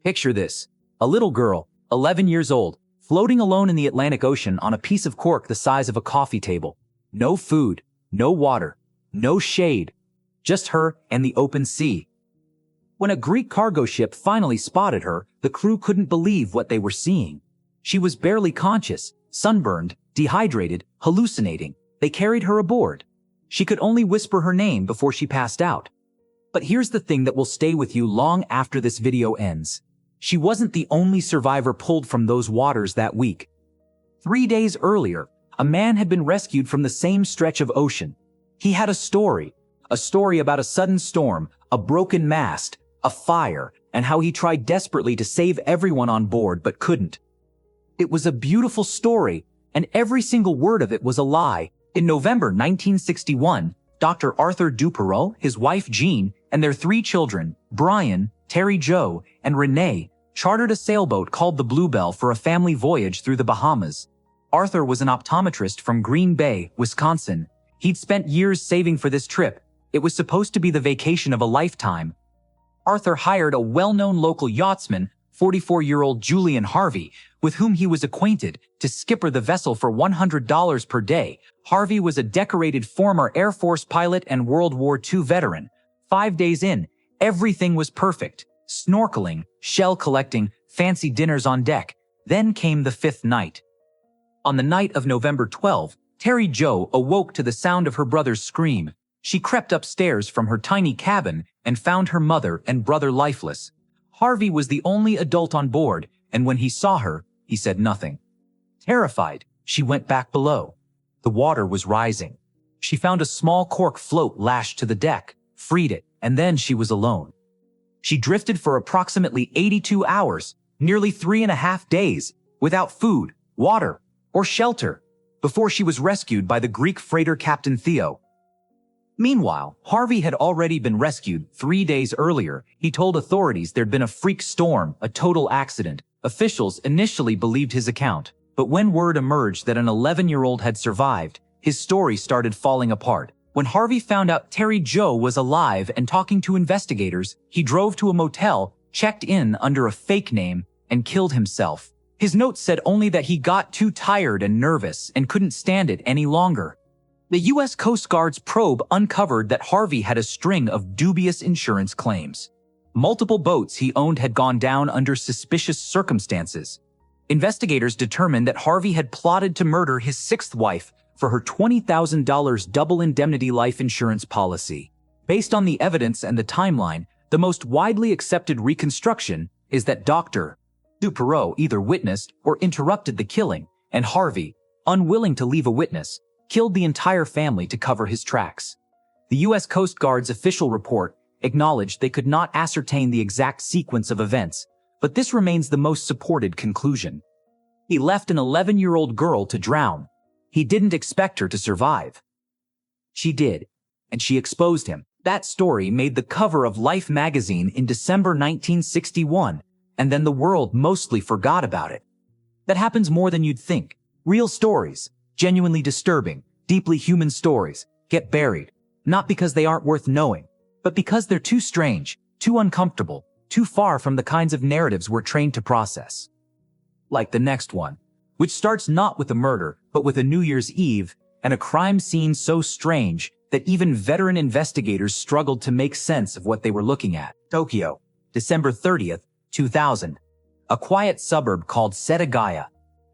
Picture this. A little girl, 11 years old, floating alone in the Atlantic Ocean on a piece of cork the size of a coffee table. No food, no water, no shade, just her and the open sea. When a Greek cargo ship finally spotted her, the crew couldn't believe what they were seeing. She was barely conscious, sunburned, dehydrated, hallucinating. They carried her aboard. She could only whisper her name before she passed out. But here's the thing that will stay with you long after this video ends. She wasn't the only survivor pulled from those waters that week. 3 days earlier, a man had been rescued from the same stretch of ocean. He had a story about a sudden storm, a broken mast, a fire, and how he tried desperately to save everyone on board but couldn't. It was a beautiful story, and every single word of it was a lie. In November 1961, Dr. Arthur Duperreau, his wife Jean, and their 3 children, Brian, Terry Jo, and Renee, chartered a sailboat called the Bluebell for a family voyage through the Bahamas. Arthur was an optometrist from Green Bay, Wisconsin. He'd spent years saving for this trip. It was supposed to be the vacation of a lifetime. Arthur hired a well-known local yachtsman, 44-year-old Julian Harvey, with whom he was acquainted, to skipper the vessel for $100 per day. Harvey was a decorated former Air Force pilot and World War II veteran. 5 days in, everything was perfect. Snorkeling, shell collecting, fancy dinners on deck. Then came the 5th night. On the night of November 12, Terry Jo awoke to the sound of her brother's scream. She crept upstairs from her tiny cabin and found her mother and brother lifeless. Harvey was the only adult on board, and when he saw her, he said nothing. Terrified, she went back below. The water was rising. She found a small cork float lashed to the deck, freed it, and then she was alone. She drifted for approximately 82 hours, nearly 3.5 days, without food, water, or shelter, before she was rescued by the Greek freighter Captain Theo. Meanwhile, Harvey had already been rescued 3 days earlier. He told authorities there'd been a freak storm, a total accident. Officials initially believed his account, but when word emerged that an 11-year-old had survived, his story started falling apart. When Harvey found out Terry Jo was alive and talking to investigators, he drove to a motel, checked in under a fake name, and killed himself. His note said only that he got too tired and nervous and couldn't stand it any longer. The U.S. Coast Guard's probe uncovered that Harvey had a string of dubious insurance claims. Multiple boats he owned had gone down under suspicious circumstances. Investigators determined that Harvey had plotted to murder his 6th wife for her $20,000 double indemnity life insurance policy. Based on the evidence and the timeline, the most widely accepted reconstruction is that Dr. Duperreau either witnessed or interrupted the killing, and Harvey, unwilling to leave a witness, killed the entire family to cover his tracks. The U.S. Coast Guard's official report acknowledged they could not ascertain the exact sequence of events, but this remains the most supported conclusion. He left an 11-year-old girl to drown. He didn't expect her to survive. She did, and she exposed him. That story made the cover of Life magazine in December 1961, and then the world mostly forgot about it. That happens more than you'd think. Real stories, genuinely disturbing, deeply human stories, get buried, not because they aren't worth knowing, but because they're too strange, too uncomfortable, too far from the kinds of narratives we're trained to process. Like the next one, which starts not with a murder, but with a New Year's Eve and a crime scene so strange that even veteran investigators struggled to make sense of what they were looking at. Tokyo, December 30th, 2000. A quiet suburb called Setagaya.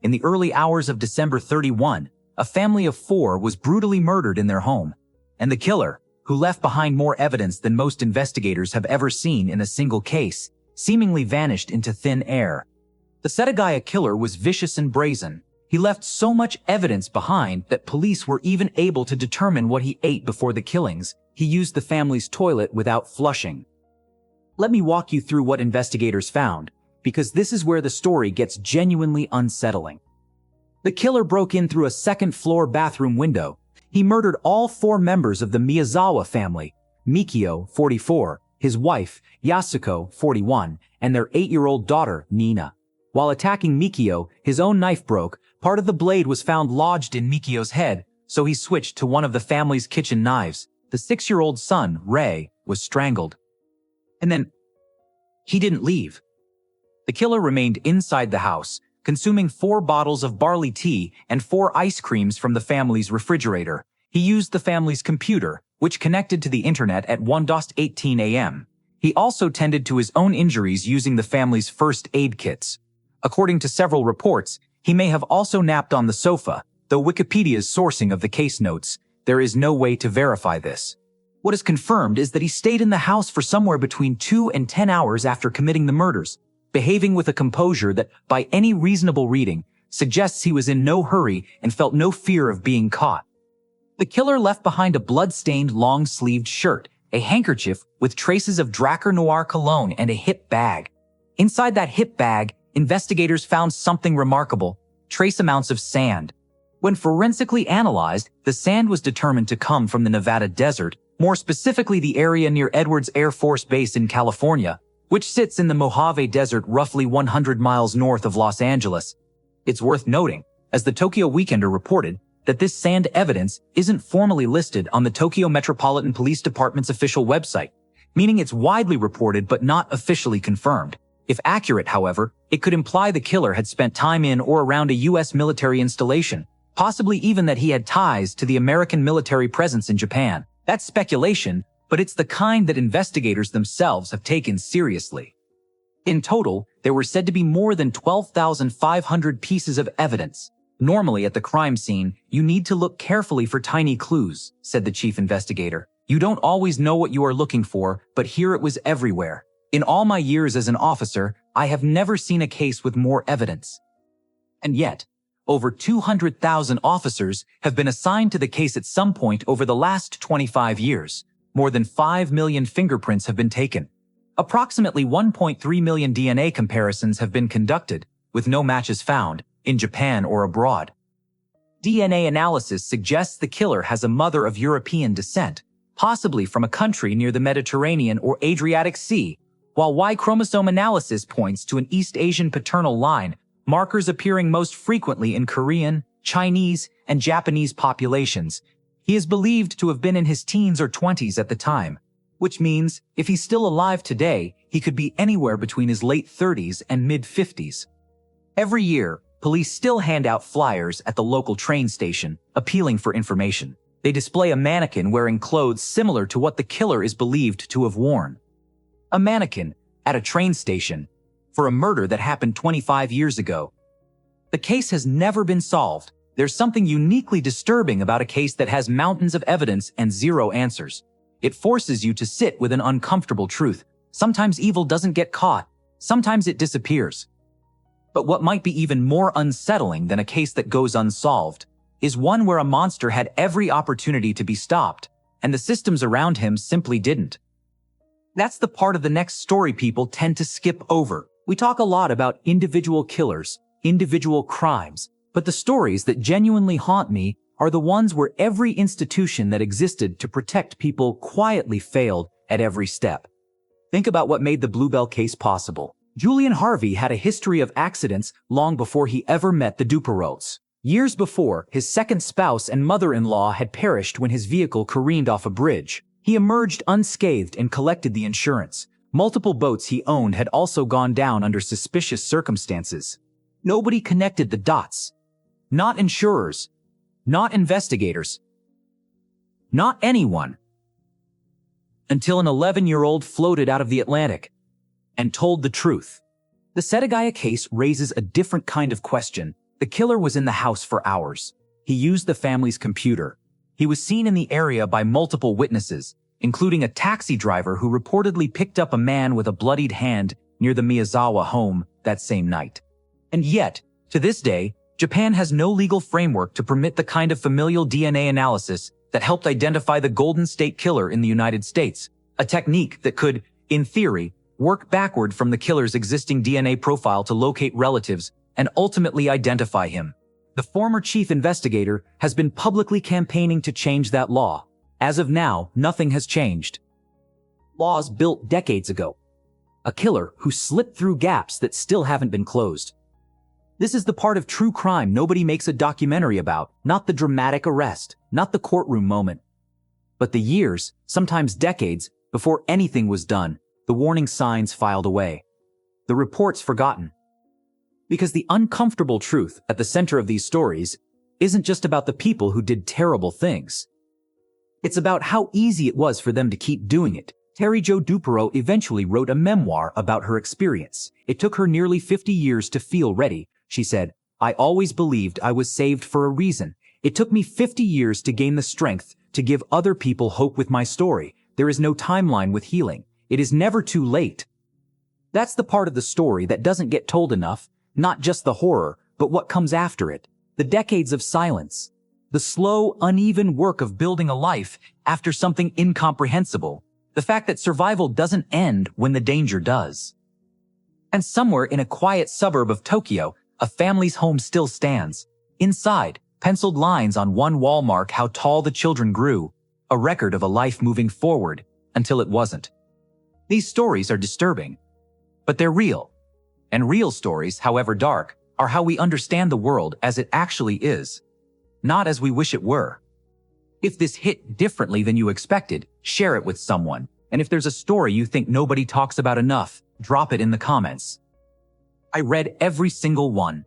In the early hours of December 31, a family of 4 was brutally murdered in their home, and the killer, who left behind more evidence than most investigators have ever seen in a single case, seemingly vanished into thin air. The Setagaya killer was vicious and brazen. He left so much evidence behind that police were even able to determine what he ate before the killings. He used the family's toilet without flushing. Let me walk you through what investigators found, because this is where the story gets genuinely unsettling. The killer broke in through a second-floor bathroom window. He murdered all 4 members of the Miyazawa family, Mikio, 44, his wife, Yasuko, 41, and their 8-year-old daughter, Nina. While attacking Mikio, his own knife broke. Part of the blade was found lodged in Mikio's head, so he switched to one of the family's kitchen knives. The 6-year-old son, Ray, was strangled. And then, he didn't leave. The killer remained inside the house, consuming 4 bottles of barley tea and 4 ice creams from the family's refrigerator. He used the family's computer, which connected to the internet at 1:18 a.m. He also tended to his own injuries using the family's first aid kits. According to several reports, he may have also napped on the sofa, though Wikipedia's sourcing of the case notes, there is no way to verify this. What is confirmed is that he stayed in the house for somewhere between 2 and 10 hours after committing the murders, behaving with a composure that, by any reasonable reading, suggests he was in no hurry and felt no fear of being caught. The killer left behind a blood-stained long-sleeved shirt, a handkerchief with traces of Drakkar Noir cologne, and a hip bag. Inside that hip bag, investigators found something remarkable: trace amounts of sand. When forensically analyzed, the sand was determined to come from the Nevada desert, more specifically the area near Edwards Air Force Base in California, which sits in the Mojave Desert roughly 100 miles north of Los Angeles. It's worth noting, as the Tokyo Weekender reported, that this sand evidence isn't formally listed on the Tokyo Metropolitan Police Department's official website, meaning it's widely reported but not officially confirmed. If accurate, however, it could imply the killer had spent time in or around a U.S. military installation, possibly even that he had ties to the American military presence in Japan. That's speculation, but it's the kind that investigators themselves have taken seriously. In total, there were said to be more than 12,500 pieces of evidence. Normally, at the crime scene, you need to look carefully for tiny clues, said the chief investigator. You don't always know what you are looking for, but here it was everywhere. In all my years as an officer, I have never seen a case with more evidence. And yet, over 200,000 officers have been assigned to the case at some point over the last 25 years. More than 5 million fingerprints have been taken. Approximately 1.3 million DNA comparisons have been conducted, with no matches found, in Japan or abroad. DNA analysis suggests the killer has a mother of European descent, possibly from a country near the Mediterranean or Adriatic Sea, while Y chromosome analysis points to an East Asian paternal line, markers appearing most frequently in Korean, Chinese, and Japanese populations. He is believed to have been in his teens or 20s at the time, which means if he's still alive today, he could be anywhere between his late 30s and mid-50s. Every year, police still hand out flyers at the local train station, appealing for information. They display a mannequin wearing clothes similar to what the killer is believed to have worn. A mannequin at a train station for a murder that happened 25 years ago. The case has never been solved. There's something uniquely disturbing about a case that has mountains of evidence and zero answers. It forces you to sit with an uncomfortable truth. Sometimes evil doesn't get caught. Sometimes it disappears. But what might be even more unsettling than a case that goes unsolved is one where a monster had every opportunity to be stopped, and the systems around him simply didn't. That's the part of the next story people tend to skip over. We talk a lot about individual killers, individual crimes, but the stories that genuinely haunt me are the ones where every institution that existed to protect people quietly failed at every step. Think about what made the Bluebell case possible. Julian Harvey had a history of accidents long before he ever met the Duperots. Years before, his second spouse and mother-in-law had perished when his vehicle careened off a bridge. He emerged unscathed and collected the insurance. Multiple boats he owned had also gone down under suspicious circumstances. Nobody connected the dots. Not insurers. Not investigators. Not anyone. Until an 11-year-old floated out of the Atlantic and told the truth. The Setagaya case raises a different kind of question. The killer was in the house for hours. He used the family's computer. He was seen in the area by multiple witnesses, including a taxi driver who reportedly picked up a man with a bloodied hand near the Miyazawa home that same night. And yet, to this day, Japan has no legal framework to permit the kind of familial DNA analysis that helped identify the Golden State Killer in the United States, a technique that could, in theory, work backward from the killer's existing DNA profile to locate relatives and ultimately identify him. The former chief investigator has been publicly campaigning to change that law. As of now, nothing has changed. Laws built decades ago. A killer who slipped through gaps that still haven't been closed. This is the part of true crime nobody makes a documentary about, not the dramatic arrest, not the courtroom moment, but the years, sometimes decades, before anything was done, the warning signs filed away. the reports forgotten. Because the uncomfortable truth at the center of these stories isn't just about the people who did terrible things. It's about how easy it was for them to keep doing it. Terry Jo Dupereau eventually wrote a memoir about her experience. It took her nearly 50 years to feel ready. She said, "I always believed I was saved for a reason. It took me 50 years to gain the strength to give other people hope with my story. There is no timeline with healing. It is never too late." That's the part of the story that doesn't get told enough, not just the horror, but what comes after it. The decades of silence. The slow, uneven work of building a life after something incomprehensible. The fact that survival doesn't end when the danger does. And somewhere in a quiet suburb of Tokyo, a family's home still stands. Inside, penciled lines on one wall mark how tall the children grew, a record of a life moving forward until it wasn't. These stories are disturbing, but they're real. And real stories, however dark, are how we understand the world as it actually is, not as we wish it were. If this hit differently than you expected, share it with someone. And if there's a story you think nobody talks about enough, drop it in the comments. I read every single one.